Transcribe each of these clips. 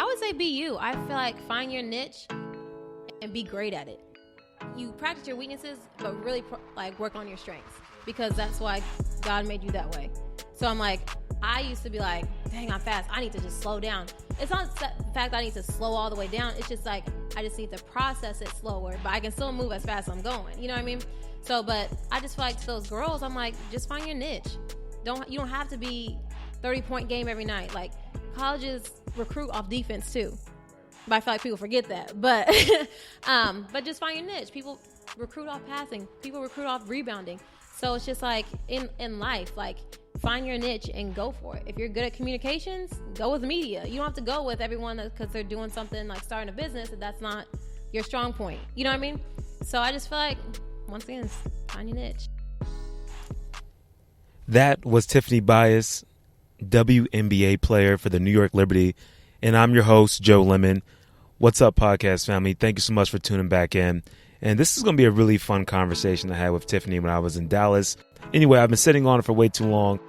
would say be you. I feel like find your niche and be great at it. You practice your weaknesses, but really work on your strengths, because that's why God made you that way. So I'm like, I used to be like, dang, I'm fast. I need to just slow down. It's not the fact that I need to slow all the way down. It's just like, I just need to process it slower, but I can still move as fast as I'm going. You know what I mean? So, but I just feel like to those girls, I'm like, just find your niche. You don't have to be 30-point game every night. Like, colleges recruit off defense too. But I feel like people forget that. But just find your niche. People recruit off passing. People recruit off rebounding. So it's just like in life, like, find your niche and go for it. If you're good at communications, go with media. You don't have to go with everyone because they're doing something like starting a business if that's not your strong point. You know what I mean? So I just feel like, once again, find your niche. That was Tiffany Bias, WNBA player for the New York Liberty. And I'm your host, Joe Lemon. What's up, podcast family? Thank you so much for tuning back in. And this is going to be a really fun conversation I had with Tiffany when I was in Dallas. Anyway, I've been sitting on her for way too long.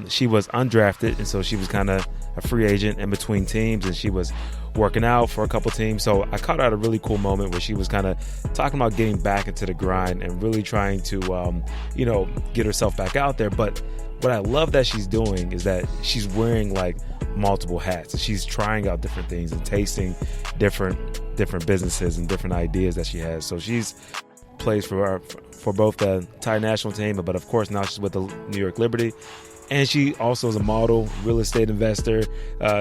She was undrafted, and so she was kind of a free agent in between teams, and she was working out for a couple teams. So I caught her at a really cool moment where she was kind of talking about getting back into the grind and really trying to, get herself back out there. But what I love that she's doing is that she's wearing like multiple hats. She's trying out different things and tasting different businesses and different ideas that she has. So she's plays for both the Thai national team, but of course now she's with the New York Liberty. And she also is a model, real estate investor.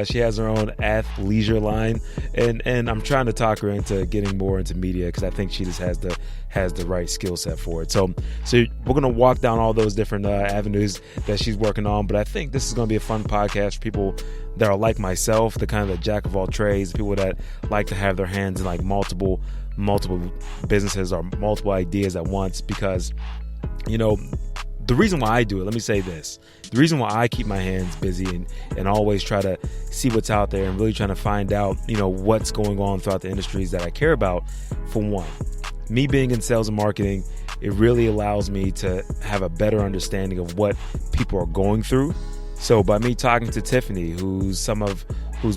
She has her own athleisure line, and I'm trying to talk her into getting more into media because I think she just has the right skill set for it. So we're gonna walk down all those different avenues that she's working on. But I think this is gonna be a fun podcast for people that are like myself, the kind of the jack of all trades, people that like to have their hands in like multiple businesses or multiple ideas at once. Because the reason why I do it, let me say this. The reason why I keep my hands busy and always try to see what's out there and really trying to find out, what's going on throughout the industries that I care about. For one, me being in sales and marketing, it really allows me to have a better understanding of what people are going through. So by me talking to Tiffany, who's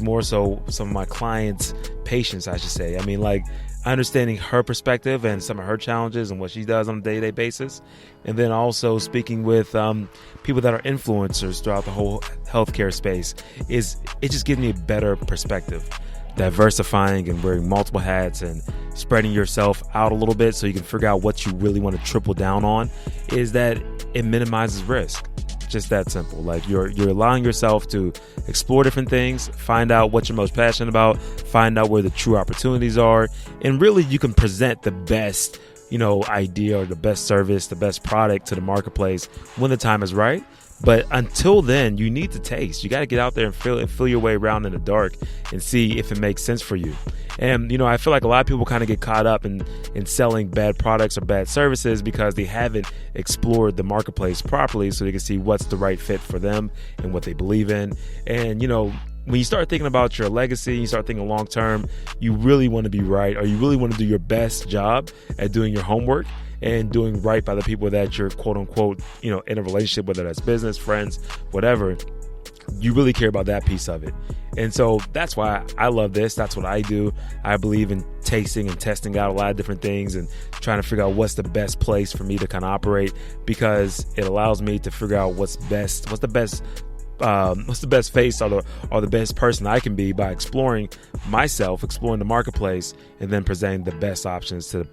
more so some of my clients' patients, I should say. I mean, like, understanding her perspective and some of her challenges and what she does on a day-to-day basis. And then also speaking with people that are influencers throughout the whole healthcare space, it just gives me a better perspective. Diversifying and wearing multiple hats and spreading yourself out a little bit so you can figure out what you really want to triple down on is that it minimizes risk. Just that simple. Like you're allowing yourself to explore different things, find out what you're most passionate about, find out where the true opportunities are, and really you can present the best, idea or the best service, the best product to the marketplace when the time is right. But until then, you need to taste. You got to get out there and feel your way around in the dark and see if it makes sense for you. And, I feel like a lot of people kind of get caught up in selling bad products or bad services because they haven't explored the marketplace properly so they can see what's the right fit for them and what they believe in. And, when you start thinking about your legacy, you start thinking long term, you really want to be right, or you really want to do your best job at doing your homework and doing right by the people that you're quote unquote, in a relationship, whether that's business, friends, whatever. You really care about that piece of it. And so that's why I love this. That's what I do. I believe in tasting and testing out a lot of different things and trying to figure out what's the best place for me to kind of operate, because it allows me to figure out what's the best face or the best person I can be by exploring myself, exploring the marketplace, and then presenting the best options to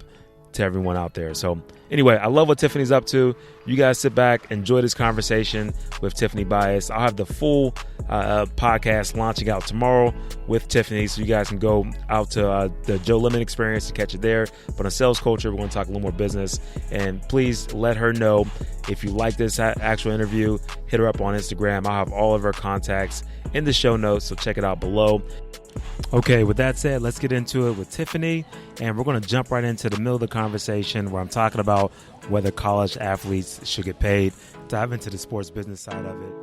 everyone out there. So anyway, I love what Tiffany's up to. You guys sit back, enjoy this conversation with Tiffany Bias. I'll have the full podcast launching out tomorrow with Tiffany, so you guys can go out to the Joe Lemon Experience to catch it there. But on sales culture, we're going to talk a little more business. And please let her know if you like this actual interview. Hit her up on Instagram. I'll have all of her contacts in the show notes, so check it out below. Okay, with that said, let's get into it with Tiffany, and we're going to jump right into the middle of the conversation where I'm talking about whether college athletes should get paid, dive into the sports business side of it.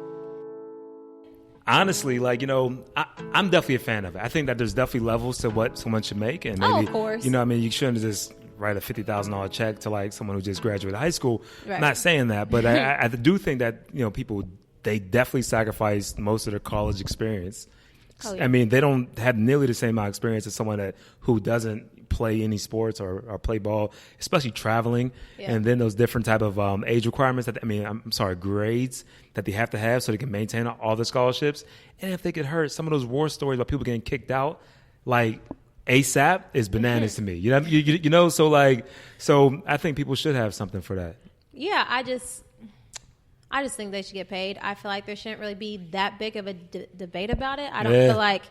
Honestly, I'm definitely a fan of it. I think that there's definitely levels to what someone should make, and maybe, of course. You shouldn't just write a $50,000 check to like someone who just graduated high school. Right. I'm not saying that, but I do think that, people, they definitely sacrifice most of their college experience Oh, yeah. I mean, they don't have nearly the same amount of experience as someone who doesn't play any sports or play ball, especially traveling. Yeah. And then those different type of age requirements grades that they have to have so they can maintain all the scholarships. And if they get hurt, some of those war stories about people getting kicked out, like ASAP is bananas to me. You know, so I think people should have something for that. Yeah, I just think they should get paid. I feel like there shouldn't really be that big of a debate about it. I don't feel like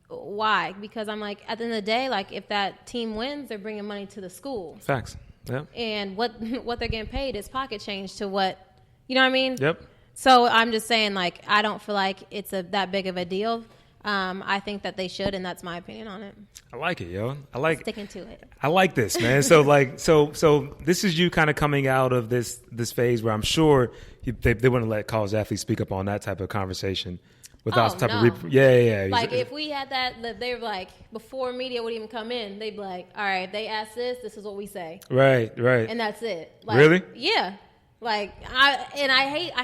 why? Because I'm like, at the end of the day, like if that team wins, they're bringing money to the school. Facts. Yeah. And what they're getting paid is pocket change to what, you know what I mean? Yep. So I'm just saying, like, I don't feel like it's that big of a deal. I think that they should, and that's my opinion on it. I like it, yo. I like sticking to it. I like this, man. So this is you kind of coming out of this phase where I'm sure they wouldn't let college athletes speak up on that type of conversation without type of yeah. Like if we had that they were like before media would even come in, they'd be like, all right, they asked this is what we say. Right. And that's it. Like, really? Yeah. Like I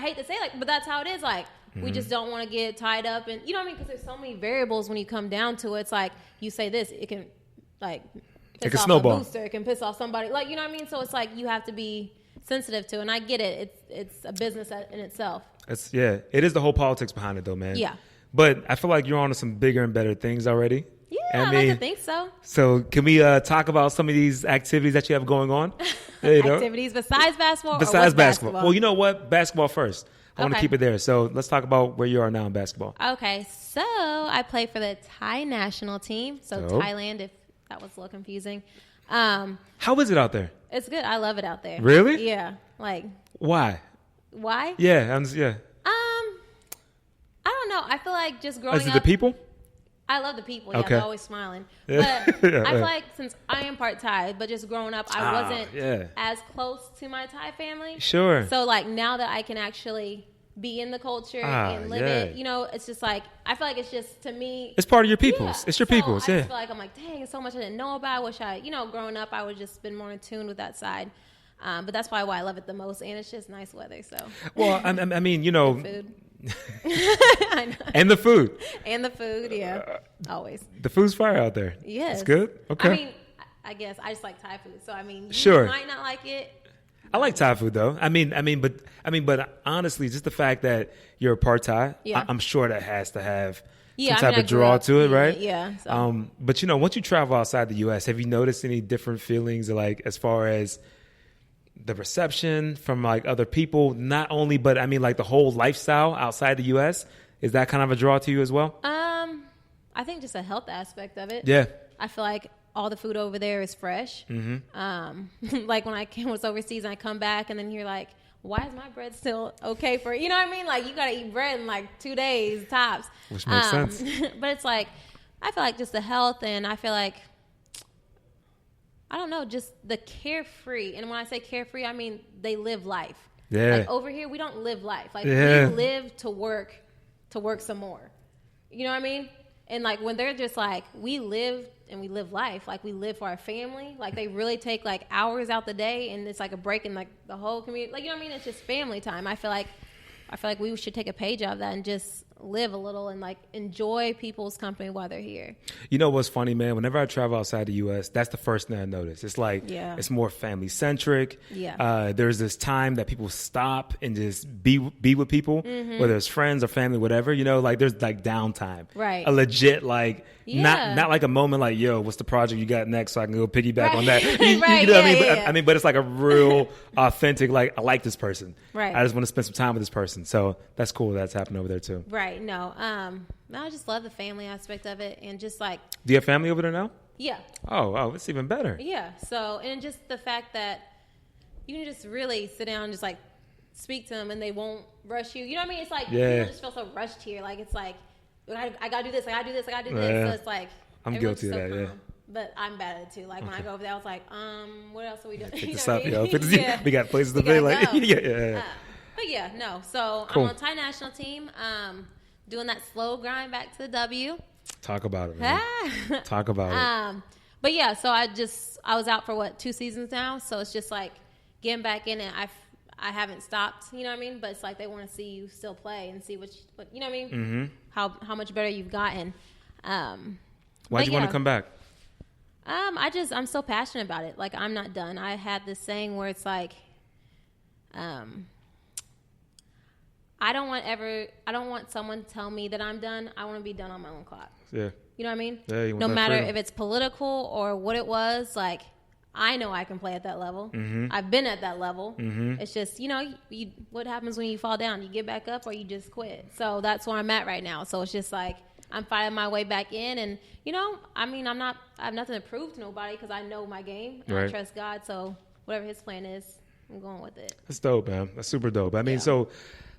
hate to say like, but that's how it is. Like we just don't want to get tied up, and you know what I mean? Because there's so many variables when you come down to it. It's like you say this, it can like piss off snowball. a booster, it can piss off somebody. Like you know what I mean? So it's like you have to be sensitive to, and I get it. It's a business in itself. It is the whole politics behind it, though, man. Yeah. But I feel like you're on to some bigger and better things already. Yeah, I like to think so. So can we talk about some of these activities that you have going on? Activities besides basketball? Besides basketball. Well, you know what? Basketball first. I want to Okay. keep it there. So let's talk about where you are now in basketball. Okay, so I play for the Thai national team. So Dope. Thailand, if that was a little confusing. How is it out there? It's good. I love it out there. Really? Yeah. Like, Why? why? Yeah. I don't know. I feel like just growing Is it up. the people? I love the people. Yeah, Okay. they're always smiling. Yeah. But Yeah, I feel yeah. like since I am part Thai, but just growing up, I wasn't as close to my Thai family. Sure. So like now that I can actually be in the culture and live it, you know, it's just like I feel like it's just to me. It's part of your peoples. Yeah. It's your So peoples. I Yeah. just feel like I'm like, dang, it's so much I didn't know about. I wish growing up, I would just been more in tune with that side. But that's probably why I love it the most, and it's just nice weather. So. Well, I mean, you know. Food. I know. And the food. And the food, yeah, always. The food's fire out there. Yes. It's good? Okay. I mean, I guess I just like Thai food. So, I mean, you Sure. might not like it. I like Thai food though. But honestly, just the fact that you're a part Thai, Yeah. I'm sure that has to have Yeah, some I type mean, of draw to it, right? Yeah. So. But you know, once you travel outside the U.S., have you noticed any different feelings, like as far as the reception from like other people? Not only, but I mean, like the whole lifestyle outside the U.S. Is that kind of a draw to you as well? I think just a health aspect of it. Yeah. I feel like all the food over there is fresh. Mm-hmm. Like when I was overseas and I come back and then you're like, why is my bread still okay for, you know what I mean? Like you got to eat bread in like 2 days tops. Which makes sense. But it's like, I feel like just the health, and I feel like, I don't know, just the carefree. And when I say carefree, I mean they live life. Yeah. Like over here, we don't live life. Like Yeah. we live to work some more. You know what I mean? And like when they're just like, we live and we live life. Like we live for our family. Like they really take like hours out the day, and it's like a break in like the whole community. Like, you know what I mean? It's just family time. I feel like we should take a page out of that and just live a little and like enjoy people's company while they're here. You know what's funny, man? Whenever I travel outside the U.S., that's the first thing I notice. It's like, It's more family centric. Yeah. There's this time that people stop and just be with people, whether it's friends or family, whatever. You know, like there's like downtime, Right. A legit like Yeah. not like a moment like, yo, what's the project you got next so I can go piggyback on that. Right, You know what I mean? yeah. I mean, but it's like a real authentic. Like I like this person. Right. I just want to spend some time with this person. So that's cool. That's happening over there too. Right. No, I just love the family aspect of it, and just like, Do you have family over there now? yeah. Oh, it's even better. Yeah. So, and just the fact that you can just really sit down and just like speak to them and they won't rush you. You know what I mean? It's like, Yeah. people just feel so rushed here. Like, it's like, I got to do this. I got to do this. I got to do this. Yeah. So it's like, I'm everyone's guilty of that, yeah. calm. But I'm bad at it too. Like when I go over there, I was like, what else are we doing? Pick You this know up, what I mean? yo. Yeah. We got places to We be. gotta Like, go. yeah. But yeah, no. So Cool. I'm on Thai national team, doing that slow grind back to the W. Talk about it, man. Talk about it. But yeah, so I was out for 2 seasons now. So it's just like getting back in it. I haven't stopped, you know what I mean? But it's like they want to see you still play and see what you know what I mean? Mm-hmm. How much better you've gotten. Why'd you want to come back? I'm so passionate about it. Like, I'm not done. I had this saying where it's like, I don't want someone to tell me that I'm done. I want to be done on my own clock. Yeah. You know what I mean? Yeah, you want no that matter freedom. if it's political or what it was, like, I know I can play at that level. Mm-hmm. I've been at that level. Mm-hmm. It's just, what happens when you fall down? You get back up or you just quit. So that's where I'm at right now. So it's just like, I'm fighting my way back in. And, I have nothing to prove to nobody because I know my game. And Right. I trust God. So whatever his plan is, I'm going with it. That's dope, man. That's super dope. I mean, Yeah. so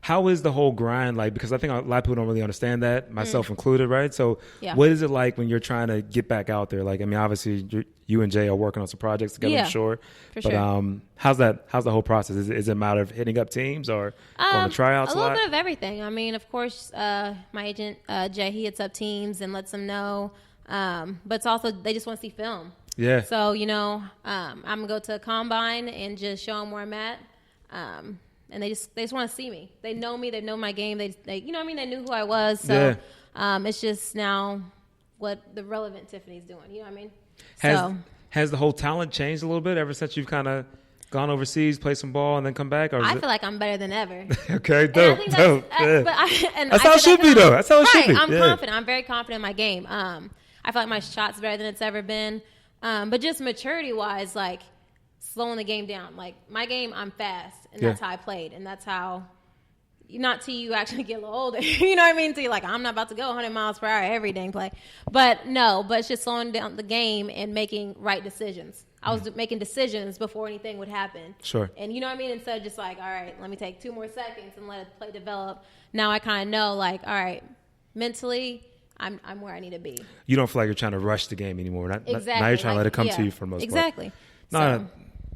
how is the whole grind like? Because I think a lot of people don't really understand that, myself included, right? So Yeah. what is it like when you're trying to get back out there? Like, I mean, obviously you and Jay are working on some projects together, Yeah, I'm sure. for But sure. how's the whole process? Is it a matter of hitting up teams or going to tryouts A a little lot? bit of everything. I mean, of course, my agent, Jay, he hits up teams and lets them know. But it's also, they just want to see film. Yeah. So, I'm going to go to a combine and just show them where I'm at. And they just want to see me. They know me. They know my game. They you know what I mean? They knew who I was. So it's just now what the relevant Tiffany's doing. You know what I mean? Has the whole talent changed a little bit ever since you've kind of gone overseas, play some ball, and then come back? Or I feel like I'm better than ever. Okay, And I dope, think dope. Yeah. That's how it should be, though. That's how it should be. I'm Yeah. confident. I'm very confident in my game. I feel like my shot's better than it's ever been. But just maturity-wise, like, slowing the game down. Like, my game, I'm fast, and that's how I played. And that's how, not till you actually get a little older, you know what I mean? Till you're like, I'm not about to go 100 miles per hour every dang play. But it's just slowing down the game and making right decisions. I was making decisions before anything would happen. Sure. And you know what I mean? Instead of just like, all right, let me take 2 more seconds and let it play develop. Now I kind of know, like, all right, mentally, I'm where I need to be. You don't feel like you're trying to rush the game anymore. Exactly. Now you're trying to let it come to you for the most part. Exactly. No,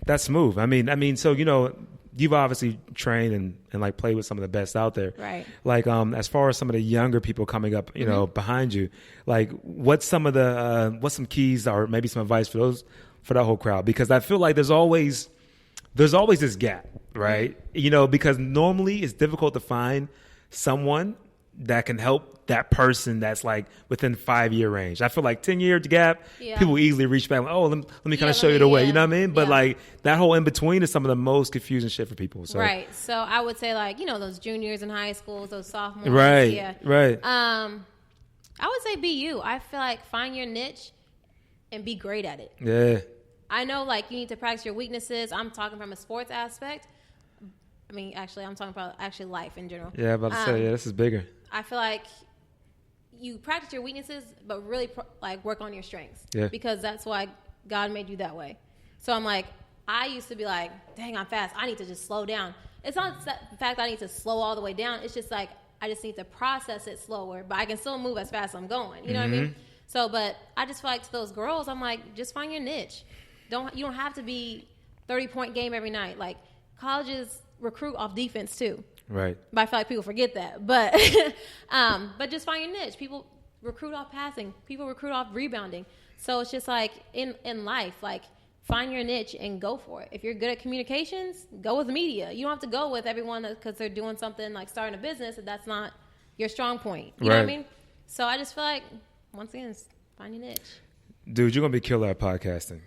that's smooth. I mean, so you've obviously trained and like played with some of the best out there. Right. Like as far as some of the younger people coming up, behind you, like what's some keys or maybe some advice for that whole crowd? Because I feel like there's always this gap, right? Because normally it's difficult to find someone that can help that person that's like within 5-year range. I feel like 10-year gap, people easily reach back. Like, oh, let me kind of show you the way. You know what I mean? But like that whole in between is some of the most confusing shit for people. So. Right. So I would say like those juniors in high schools, those sophomores. Right. Yeah. Right. I would say be you. I feel like find your niche and be great at it. Yeah. I know like you need to practice your weaknesses. I'm talking from a sports aspect. I mean, actually, I'm talking about life in general. Yeah, about to say, this is bigger. I feel like you practice your weaknesses, but really work on your strengths. Yeah. Because that's why God made you that way. So I'm like, I used to be like, dang, I'm fast. I need to just slow down. It's not the fact that I need to slow all the way down. It's just like, I just need to process it slower, but I can still move as fast as I'm going. You know what I mean? So, but I just feel like to those girls, I'm like, just find your niche. You don't have to be 30-point game every night. Like colleges recruit off defense too. Right. But I feel like people forget that. But but just find your niche. People recruit off passing. People recruit off rebounding. So it's just like in life, like find your niche and go for it. If you're good at communications, go with media. You don't have to go with everyone because they're doing something like starting a business if that's not your strong point. You know what I mean? So I just feel like, once again, find your niche. Dude, you're going to be killer at podcasting.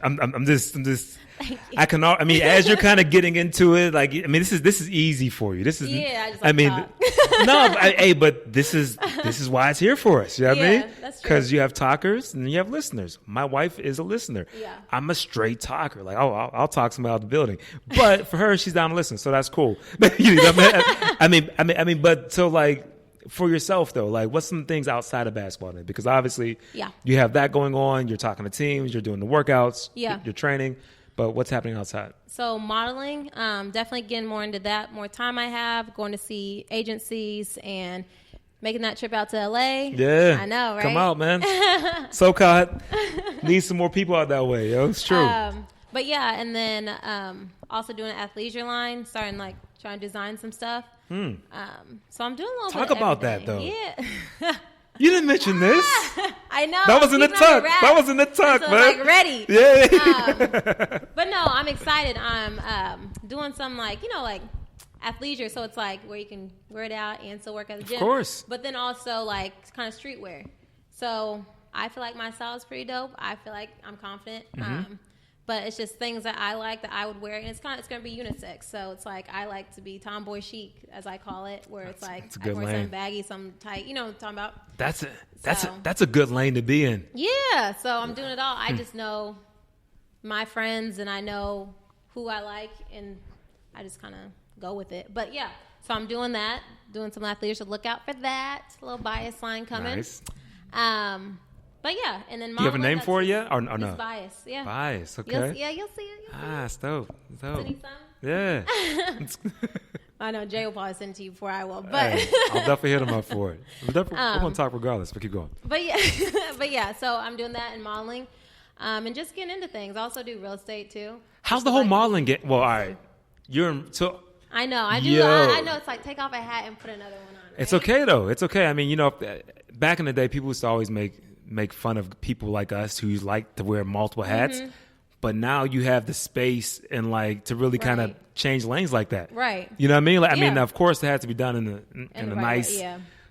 I'm just I mean, as you're kind of getting into it, like, I mean, this is easy for you. This is, I mean, but this is why it's here for us. You know what I mean? That's true. Because you have talkers and you have listeners. My wife is a listener. Yeah. I'm a straight talker. Like, I'll talk somebody out the building, but for her, she's down to listen, so that's cool. You know what I mean, but so like. For yourself, though, like what's some things outside of basketball then? Because obviously you have that going on. You're talking to teams. You're doing the workouts. Yeah. You're training. But what's happening outside? So modeling, definitely getting more into that. More time I have, going to see agencies and making that trip out to LA. Yeah. I know, right? Come out, man. SoCal needs some more people out that way. Yo, it's true. But yeah, and then also doing an athleisure line, starting like trying to design some stuff. So I'm doing a little bit Talk of about that, everything. though. Yeah. You didn't mention this. I I know. That was in the tuck. That was in the tuck, so man. Like ready. Yeah. But no, I'm excited. I'm doing some like athleisure, so it's like where you can wear it out and still work at the gym. Of course. But then also like kind of streetwear. So I feel like my style is pretty dope. I feel like I'm confident. But it's just things that I like that I would wear, and it's going to be unisex. So it's like I like to be tomboy chic, as I call it, where it's like I wear some baggy, some tight. You know what I'm talking about? That's a good lane to be in. Yeah. So I'm doing it all. I just know my friends, and I know who I like, and I just kind of go with it. But yeah, so I'm doing that, doing some athletes. So look out for that. A little bias line coming. Nice. But yeah, and then do you have a name for it yet, or no? Bias, yeah. Bias, okay. You'll see it. It's dope. Dope. Yeah. I know Jay will probably send it to you before I will, but I'll definitely hit him up for it. We're going to talk regardless, but keep going. But yeah, so I'm doing that in modeling, and just getting into things. I also do real estate too. How's the whole modeling get? Well, all right, I know. I do. I know it's like take off a hat and put another one on. Right? It's okay though. It's okay. I mean, back in the day, people used to always make fun of people like us who like to wear multiple hats. But now you have the space and like to really kind of change lanes like that. Right. You know what I mean? Like, I mean, of course, it has to be done in a nice,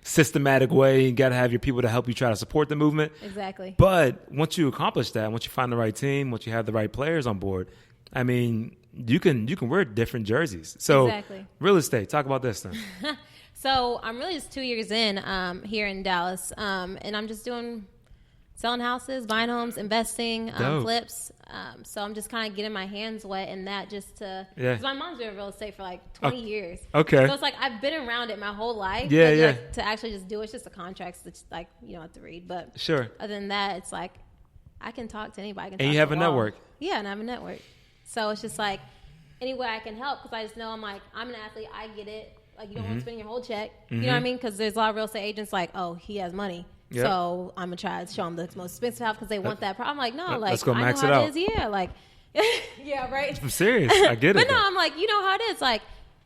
systematic way. You got to have your people to help you try to support the movement. Exactly. But once you accomplish that, once you find the right team, once you have the right players on board, I mean, you can wear different jerseys. So real estate, talk about this then. So I'm really just 2 years in here in Dallas, and I'm just selling houses, buying homes, investing, flips. So I'm just kind of getting my hands wet in that because my mom's been in real estate for like 20 years. Okay. So it's like I've been around it my whole life. Like, to actually just do it's just a contract that's like you don't have to read. But sure. Other than that, it's like I can talk to anybody. And you have a network. Yeah, and I have a network. So it's just like any way I can help because I just know I'm an athlete. I get it. Like you don't want to spend your whole check. You know what I mean? Because there's a lot of real estate agents like, oh, he has money. Yep. So I'm gonna try to show them the most expensive house because they want that. I'm like, no, like let's go max I know it how out. It is. Yeah, like, yeah, right. I'm serious. I get it. But no, I'm like, you know how it is. Like,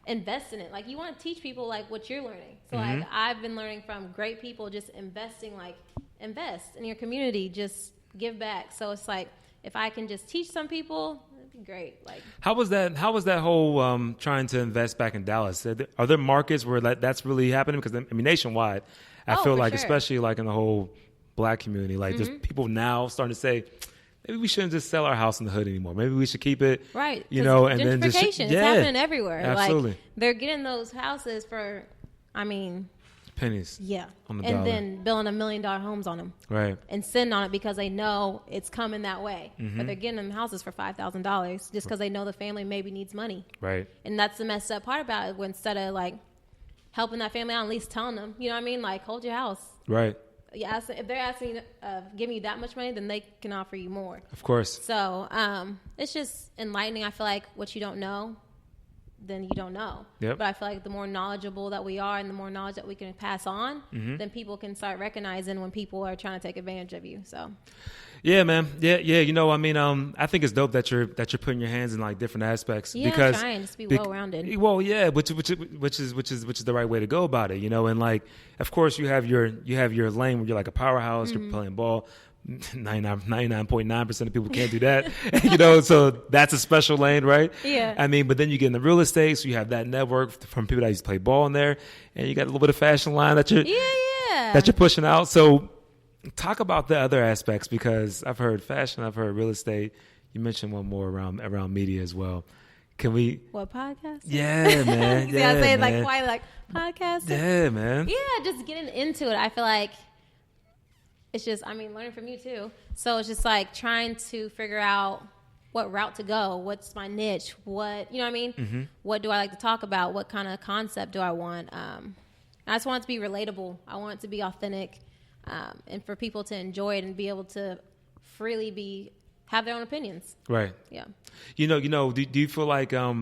invest in it. Like, you want to teach people like what you're learning. So like, I've been learning from great people. Just investing. Like, invest in your community. Just give back. So it's like, if I can just teach some people, it'd be great. Like, how was that whole trying to invest back in Dallas? Are there markets where that's really happening? Because I mean, nationwide. I feel like, especially like in the whole black community, like there's people now starting to say, maybe we shouldn't just sell our house in the hood anymore. Maybe we should keep it, right? You know, and then just it's happening everywhere. Absolutely, like, they're getting those houses for, pennies. Yeah, on the and dollar. Then building $1 million homes on them, right? And sitting on it because they know it's coming that way. But they're getting them houses for $5,000 just because they know the family maybe needs money, right? And that's the messed up part about it. When instead of like helping that family out, at least telling them, you know what I mean? Like, hold your house. Right. Yeah, if they're asking, giving you that much money, then they can offer you more. Of course. So it's just enlightening. I feel like what you don't know, then you don't know. Yep. But I feel like the more knowledgeable that we are and the more knowledge that we can pass on, then people can start recognizing when people are trying to take advantage of you. So. Yeah, man. Yeah. You know, I think it's dope that you're putting your hands in like different aspects. Yeah, because trying to be well-rounded. Well, yeah, which is the right way to go about it. You know, and like, of course, you have your lane where you're like a powerhouse. You're playing ball. 99.9% of people can't do that. You know, so that's a special lane, right? Yeah. I mean, but then you get into real estate, so you have that network from people that used to play ball in there, and you got a little bit of fashion line that you're that you're pushing out. So. Talk about the other aspects because I've heard fashion, I've heard real estate. You mentioned one more around media as well. Can we? What podcast? Yeah, man. See, I say like why like podcast? Yeah, man. Yeah, just getting into it. I feel like it's just learning from you too. So it's just like trying to figure out what route to go. What's my niche? What you know what I mean? What do I like to talk about? What kind of concept do I want? I just want it to be relatable. I want it to be authentic. And for people to enjoy it and be able to freely have their own opinions. Right. Yeah. You know. Do you feel like are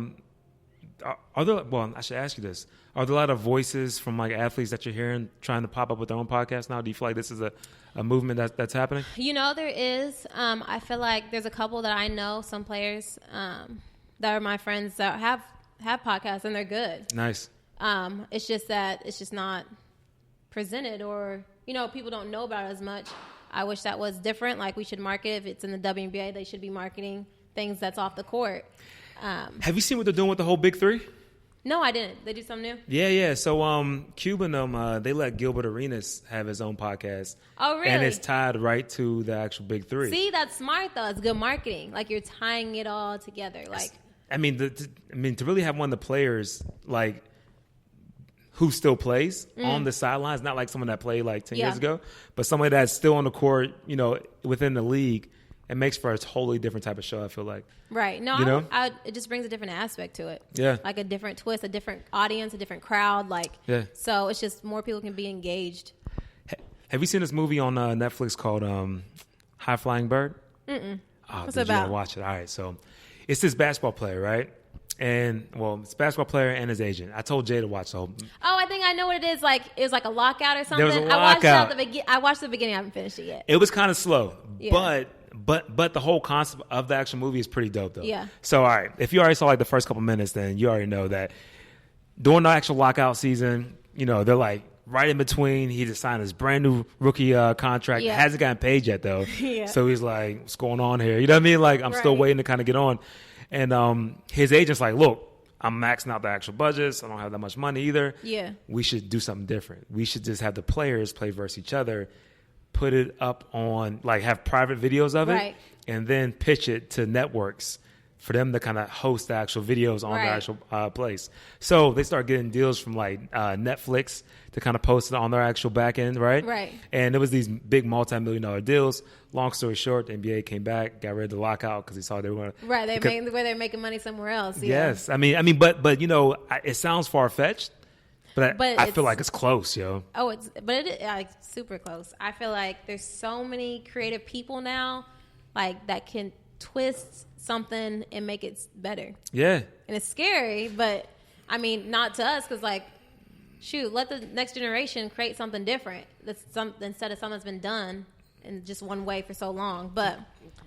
there? Well, I should ask you this: are there a lot of voices from like athletes that you're hearing trying to pop up with their own podcast now? Do you feel like this is a movement that's happening? You know, there is. I feel like there's a couple that I know, some players that are my friends that have podcasts and they're good. Nice. It's just that it's just not presented or. You know, people don't know about it as much. I wish that was different. Like, we should market, if it's in the WNBA, they should be marketing things that's off the court. Have you seen what they're doing with the whole Big Three? No, I didn't. They do something new? Yeah. So Cube and them, they let Gilbert Arenas have his own podcast. Oh, really? And it's tied right to the actual Big Three. See, that's smart, though. It's good marketing. Like, you're tying it all together. Like, I mean, to really have one of the players, like, who still plays on the sidelines, not like someone that played like 10 years ago, but somebody that's still on the court, you know, within the league, it makes for a totally different type of show, I feel like. Right. No, you know? It just brings a different aspect to it. Yeah. Like a different twist, a different audience, a different crowd. Like, so it's just more people can be engaged. Have you seen this movie on Netflix called High Flying Bird? Mm-mm. Oh, What's did it about? You gotta watch it. All right. So it's this basketball player, right? And, well, it's a basketball player and his agent. I told Jay to watch the whole. Oh, I think I know what it is. Like, it was like a lockout or something. There was a lockout. I watched the beginning. I haven't finished it yet. It was kind of slow, Yeah. but the whole concept of the actual movie is pretty dope, though. Yeah. So, all right, if you already saw like the first couple minutes, then you already know that during the actual lockout season, you know, they're like right in between. He just signed his brand new rookie contract. Yeah. Hasn't gotten paid yet, though. Yeah. So he's like, what's going on here? You know what I mean? Like, I'm still waiting to kind of get on. And his agent's like, look, I'm maxing out the actual budgets. I don't have that much money either. Yeah. We should do something different. We should just have the players play versus each other, put it up on, like, have private videos of it, and then pitch it to networks for them to kind of host the actual videos on the actual place. So they start getting deals from, like, Netflix to kind of post it on their actual back end, right? Right. And it was these big multi-million-dollar deals. Long story short, the NBA came back, got rid of the lockout because they saw they were going to. Right. They're making money somewhere else. Yeah. Yes. I mean, but you know, it sounds far-fetched, but I feel like it's close, yo. Oh, it is like super close. I feel like there's so many creative people now, like, that can twist something and make it better. Yeah. And it's scary, but I mean, not to us, because, like, shoot, let the next generation create something different. Instead of something that's been done in just one way for so long. But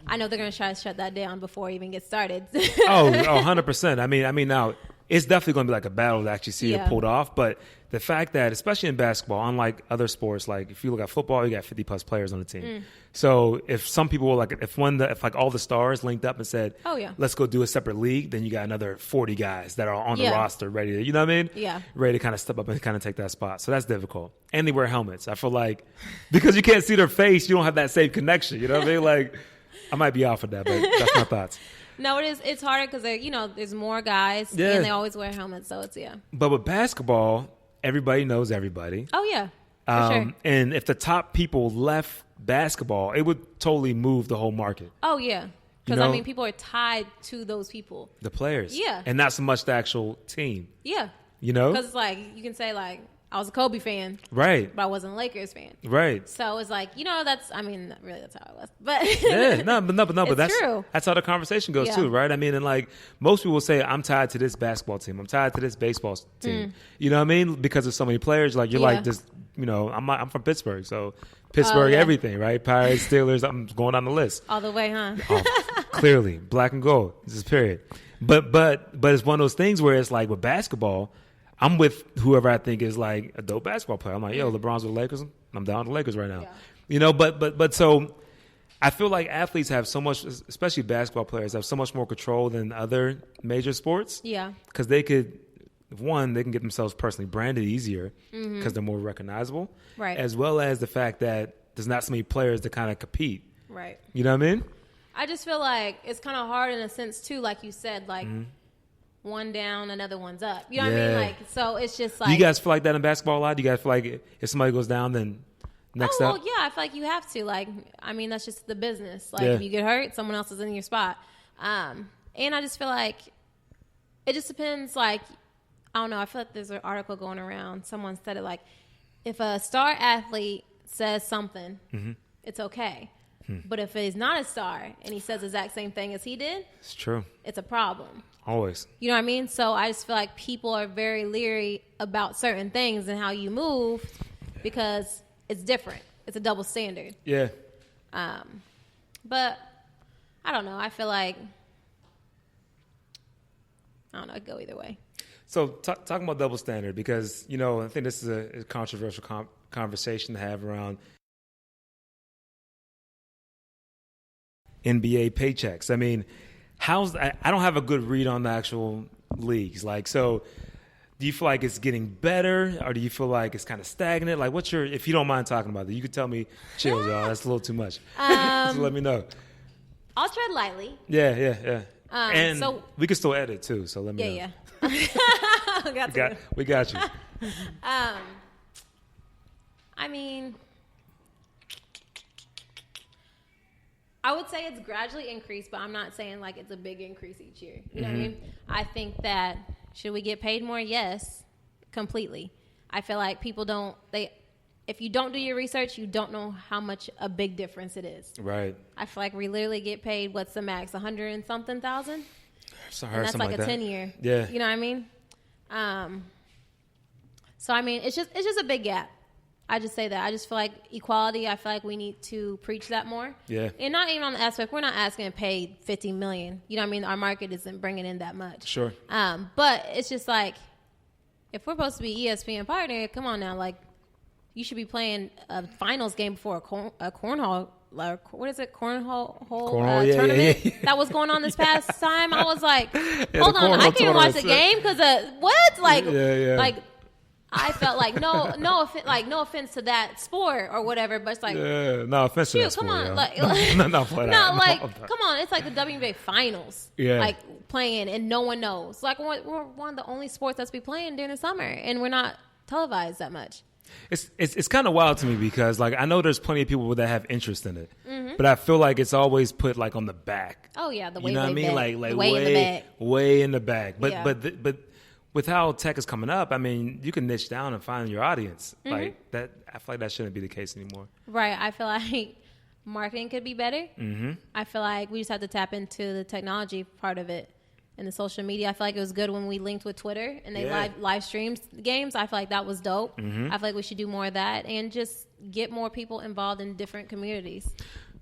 I know they're going to try to shut that down before it even gets started. 100%. I mean, now it's definitely going to be like a battle to actually see it pulled off. But the fact that, especially in basketball, unlike other sports, like if you look at football, you got 50 plus players on the team. So if some people were like, if like all the stars linked up and said, let's go do a separate league, then you got another 40 guys that are on the roster ready to, you know what I mean? Yeah. Ready to kind of step up and kind of take that spot. So that's difficult. And they wear helmets. I feel like because you can't see their face, you don't have that same connection. You know what I mean? Like, I might be off of that, but that's my thoughts. No, it is. It's harder because, you know, there's more guys and they always wear helmets. So it's, But with basketball, everybody knows everybody. Oh, yeah. For sure. And if the top people left basketball, it would totally move the whole market. Oh, yeah. Because, I mean, people are tied to those people. The players. Yeah. And not so much the actual team. Yeah. You know? Because, like, you can say, like, I was a Kobe fan. Right. But I wasn't a Lakers fan. Right. So it's like, you know, that's, I mean, really that's how it was. But but that's true. That's how the conversation goes too, right? I mean, and like most people will say, I'm tied to this basketball team. I'm tied to this baseball team. You know what I mean? Because of so many players, like you're like this, you know, I'm from Pittsburgh. So Pittsburgh, everything, right? Pirates, Steelers, I'm going down the list. All the way, huh? Clearly, black and gold. This is period. But it's one of those things where it's like with basketball, I'm with whoever I think is like a dope basketball player. I'm like, yo, LeBron's with the Lakers. I'm down with the Lakers right now. Yeah. You know, but so I feel like athletes have so much, especially basketball players, have so much more control than other major sports. Yeah. Because they could, one, they can get themselves personally branded easier because they're more recognizable. Right. As well as the fact that there's not so many players to kind of compete. Right. You know what I mean? I just feel like it's kind of hard in a sense, too, like you said, like one down, another one's up. You know what I mean? Like, so it's just like. Do you guys feel like that in basketball a lot? Do you guys feel like if somebody goes down, then next up? Oh, well, yeah, I feel like you have to. Like, I mean, that's just the business. Like, if you get hurt, someone else is in your spot. And I just feel like it just depends, like, I don't know. I feel like there's an article going around. Someone said it like, if a star athlete says something, it's okay. But if he's not a star and he says the exact same thing as he did, it's true. It's a problem. Always. You know what I mean? So I just feel like people are very leery about certain things and how you move because it's different. It's a double standard. Yeah. But I don't know. I feel like, I don't know. It could go either way. So talking about double standard, because, you know, I think this is a controversial conversation to have around NBA paychecks. I mean, I don't have a good read on the actual leagues. Like, so do you feel like it's getting better, or do you feel like it's kind of stagnant? Like, if you don't mind talking about it, you could tell me, chill, y'all. That's a little too much. So let me know. I'll tread lightly. Yeah. And so we can still edit too, so let me know. Yeah. We got you. I mean, I would say it's gradually increased, but I'm not saying like it's a big increase each year. You know what I mean? I think that should we get paid more? Yes, completely. I feel like people if you don't do your research, you don't know how much a big difference it is. Right. I feel like we literally get paid, what's the max, 100 and something thousand? So and that's like a 10-year. Yeah. You know what I mean? So I mean, it's just a big gap. I just say that. I just feel like equality, I feel like we need to preach that more. Yeah. And not even on the aspect, we're not asking to pay $50 million. You know what I mean? Our market isn't bringing in that much. Sure. But it's just like, if we're supposed to be ESPN partner, come on now, like, you should be playing a finals game before a cornhole. What is it? Cornhole tournament that was going on this past time. I was like, hold on, I can't watch the game because what? Like, like I felt like no offense to that sport or whatever, but it's like, no offense to that sport. Come on, come on, it's like the WNBA finals, like playing and no one knows. Like we're one of the only sports that's be playing during the summer, and we're not televised that much. It's kind of wild to me because like I know there's plenty of people that have interest in it, but I feel like it's always put like on the back. Oh yeah, the way, you know what I mean? Back. Like way in the back. Way in the back. But with how tech is coming up, I mean, you can niche down and find your audience. Like that, I feel like that shouldn't be the case anymore. Right. I feel like marketing could be better. I feel like we just have to tap into the technology part of it. And the social media, I feel like it was good when we linked with Twitter and they live streamed games. I feel like that was dope. I feel like we should do more of that and just get more people involved in different communities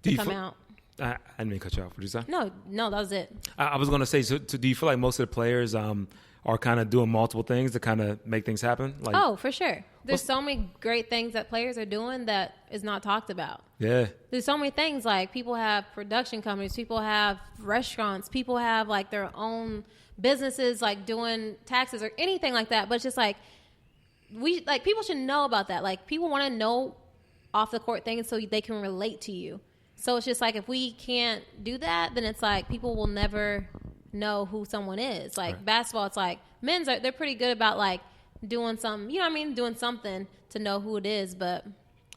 to come out. I didn't mean to cut you off. What did you say? No, that was it. I was going to say, so do you feel like most of the players are kind of doing multiple things to kind of make things happen? Like, oh, for sure. There's so many great things that players are doing that is not talked about. Yeah. There's so many things, like people have production companies, people have restaurants, people have like their own businesses, like doing taxes or anything like that. But it's just like, people should know about that. Like people want to know off the court things so they can relate to you. So it's just like, if we can't do that, then it's like people will never know who someone is. Like basketball, it's like they're pretty good about like doing some, you know what I mean, doing something to know who it is, but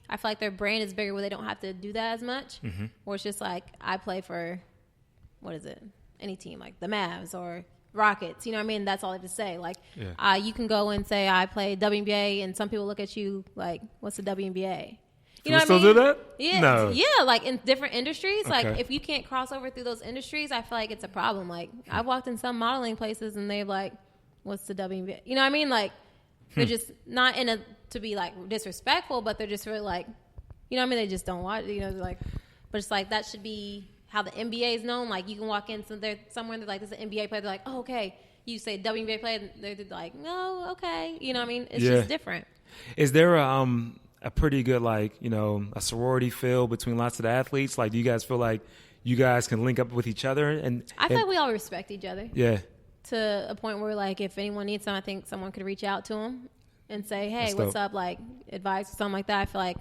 I feel like their brand is bigger where they don't have to do that as much. Or it's just like, I play for, what is it, any team, like the Mavs or Rockets, you know what I mean? That's all I have to say. Like, you can go and say I play WNBA, and some people look at you like, what's the WNBA? You know what I mean? Still do that? Yeah, no. Yeah, like in different industries. Like if you can't cross over through those industries, I feel like it's a problem. Like I've walked in some modeling places and they're like, what's the WNBA? You know what I mean? Like they're just not to be like disrespectful, but they're just really like, you know what I mean? They just don't watch, you know, like, but it's like that should be how the NBA is known. Like you can walk in somewhere and they're like, this is an NBA player. They're like, oh, okay. You say WNBA player, and they're like, no, okay. You know what I mean? It's just different. Is there a pretty good, like, you know, a sorority feel between lots of the athletes? Like, do you guys feel like you guys can link up with each other? And I feel like we all respect each other. Yeah. To a point where, like, if anyone needs something, I think someone could reach out to them and say, hey, That's what's dope. up? Like, advice or something like that. I feel like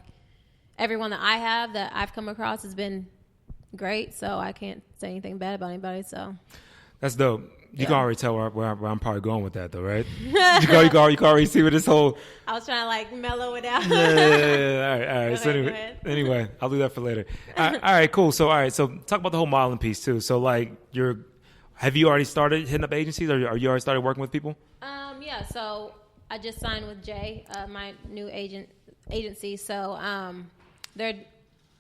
everyone that I have that I've come across has been great, so I can't say anything bad about anybody, so. That's dope. You can already tell where I'm probably going with that, though, right? you can already see where this whole... I was trying to, like, mellow it out. Yeah. All right. Okay, So anyway, I'll do that for later. All right, cool. So talk about the whole modeling piece, too. So, like, have you already started hitting up agencies, or are you already started working with people? Yeah, so I just signed with Jay, my new agency. So they're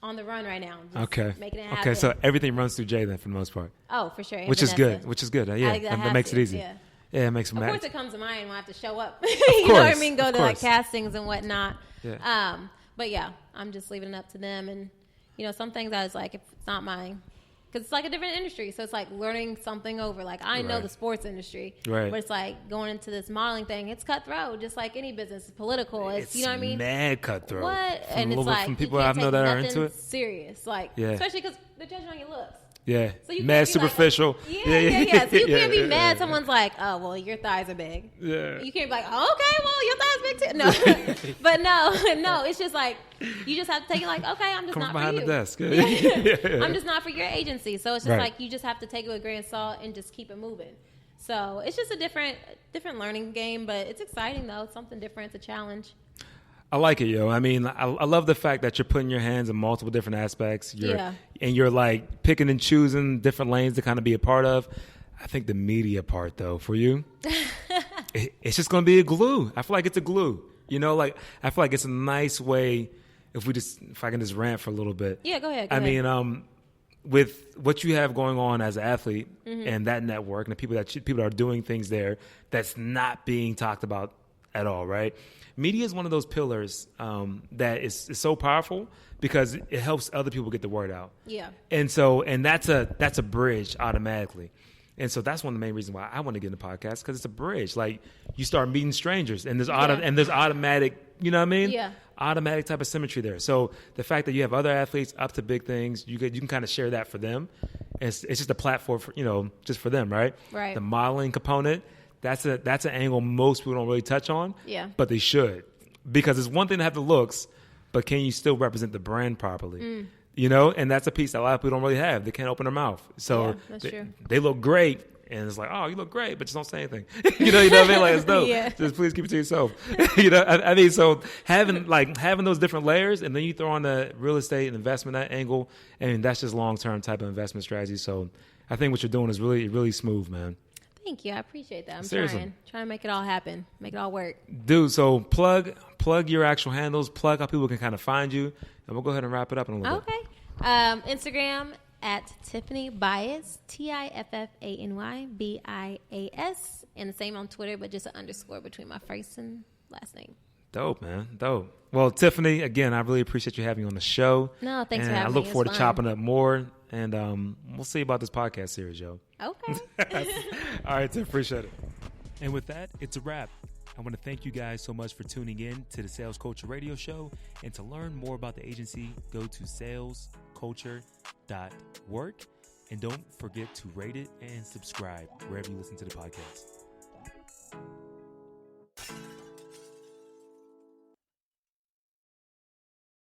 on the run right now. Just making it happen. Okay, so everything runs through Jay then for the most part. Oh, for sure. Which is good. Yeah, that makes it easy. Yeah. Yeah, it makes it Of matter. course, it comes to mind when I have to show up. You know what I mean? Go to like castings and whatnot. Yeah. But yeah, I'm just leaving it up to them. And you know, some things I was like, if it's not mine, because it's like a different industry, so it's like learning something over. Like I know the sports industry, but it's like going into this modeling thing. It's cutthroat, just like any business. It's political. It's you know what I mean? Mad cutthroat. What? And it's like from people I know that are into it. Serious, like especially because they're judging on your looks. Yeah. So you mad can't be superficial. Like, yeah. So you can't be mad. Yeah. Someone's like, oh, well, your thighs are big. Yeah. You can't be like, oh, okay, well, your thighs big too. No, but no, it's just like you just have to take it like, okay, I'm just Come not behind for you. the desk. Yeah. I'm just not for your agency. So it's just Right. like you just have to take it with a grain of salt and just keep it moving. So it's just a different learning game, but it's exciting though. It's something different. It's a challenge. I like it, yo. I mean, I love the fact that you're putting your hands in multiple different aspects. And you're like picking and choosing different lanes to kind of be a part of. I think the media part, though, for you, it's just going to be a glue. I feel like it's a glue. You know, like I feel like it's a nice way if I can just rant for a little bit. Yeah, go ahead. I mean, with what you have going on as an athlete and that network and the people that are doing things there that's not being talked about at all, right? Media is one of those pillars that is so powerful because it helps other people get the word out. Yeah. And that's a bridge automatically. And so that's one of the main reasons why I want to get in the podcast, because it's a bridge. Like you start meeting strangers and there's automatic, you know what I mean? Yeah. Automatic type of symmetry there. So the fact that you have other athletes up to big things, you can kind of share that for them. It's just a platform for, just for them, right? Right. The modeling component. That's an angle most people don't really touch on. Yeah. But they should, because it's one thing to have the looks, but can you still represent the brand properly? And that's a piece that a lot of people don't really have. They can't open their mouth. So that's true. They look great, and it's like, oh, you look great, but just don't say anything. you know what I mean? Like, it's dope. Yeah. Just please keep it to yourself. I mean, so having those different layers, and then you throw on the real estate and investment that angle, and that's just long-term type of investment strategy. So I think what you're doing is really, really smooth, man. Thank you. I appreciate that. I'm Seriously. trying to make it all happen, make it all work. Dude, so plug your actual handles, plug how people can kind of find you, and we'll go ahead and wrap it up in a little bit. Okay. Instagram at Tiffany Bias, TiffanyBias, and the same on Twitter, but just an underscore between my first and last name. Dope, man. Dope. Well, Tiffany, again, I really appreciate you having me on the show. No, thanks and for having me. I look forward to chopping up more, and we'll see about this podcast series, yo. Okay. All right, Tiff, appreciate it. And with that, it's a wrap. I want to thank you guys so much for tuning in to the Sales Culture Radio Show. And to learn more about the agency, go to salesculture.work. And don't forget to rate it and subscribe wherever you listen to the podcast.